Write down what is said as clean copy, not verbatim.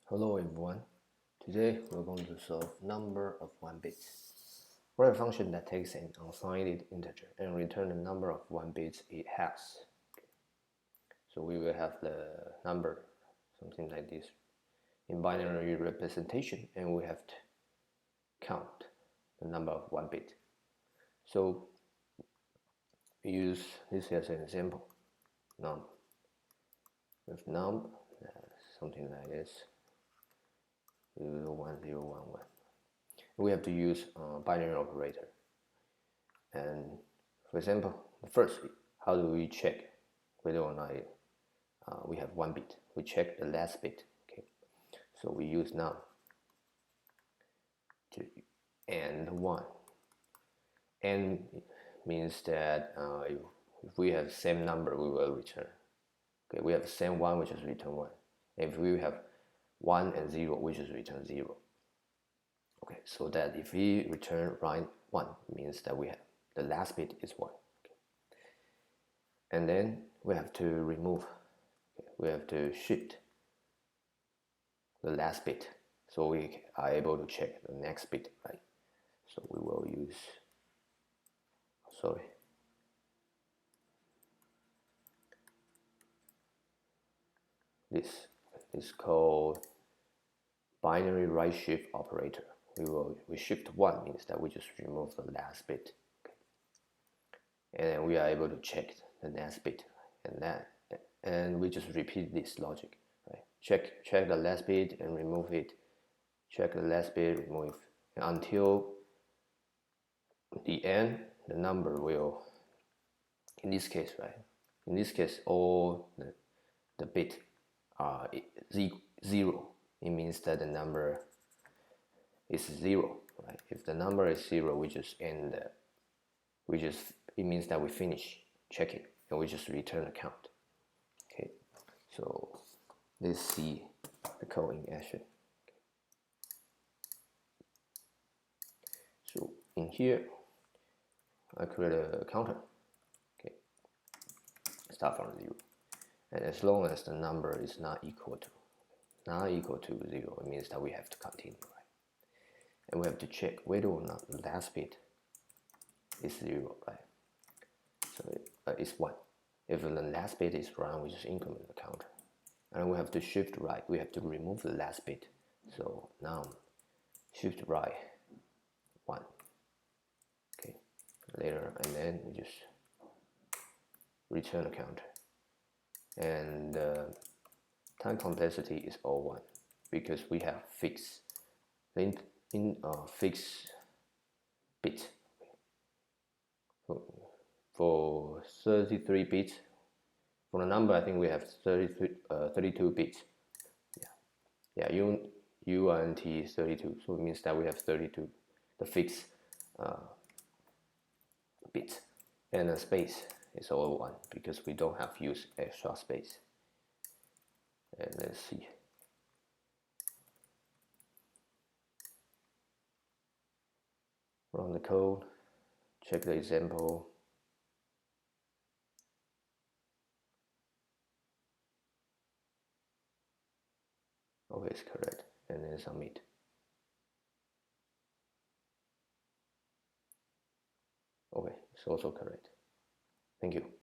Hello everyone. Today we're going to solve number of 1 bit. We're a function that takes an unsigned integer and return the number of 1 bit it has. So we will have the number, something like this, in binary representation, and we have to count the number of 1 bit. So we use this as an example. Num. With num, something like this. 0, 1, 0, 1, 1. We have to use binary operator. And for example, first, how do we check whether or not we have 1 bit? We check the last bit. Okay, so we use num to and 1. And means that if we have the same number, we will return. Okay, we have the same 1, which is return 1. If we have 1 and 0, which is return 0. Okay, so that if we return 1, means that we have the last bit is 1. Okay. And then we have to remove, we have to shift the last bit, so we are able to check the next bit, right? So we will use, this is called binary right shift operator. We shift 1 means that we just remove the last bit. Okay. And then we are able to check the next bit, and we just repeat this logic, right? Check the last bit and remove it. Check the last bit, remove, and until the end, the number will, in this case, right? In this case, all the bit are 0. It means that the number is 0, right? If the number is 0, we just end. It means that we finish checking and we just return a count. Okay, so let's see the code in action. Okay. So in here, I create a counter. Okay, start from 0, and as long as the number is not equal to 0, it means that we have to continue, right? And we have to check whether or not the last bit is 0, right? So it's 1. If the last bit is 1, we just increment the counter. And we have to shift right. We have to remove the last bit. So now shift right 1. Okay, later, and then we just return the counter. And time complexity is all 1 because we have fixed fixed bit. For 33 bits, for the number, I think we have 32 bits. Yeah, UNT is 32, so it means that we have 32, the fixed bits, and the space is all 1 because we don't have use extra space. And let's see. Run the code, check the example. Okay, it's correct, and then submit. Okay, it's also correct. Thank you.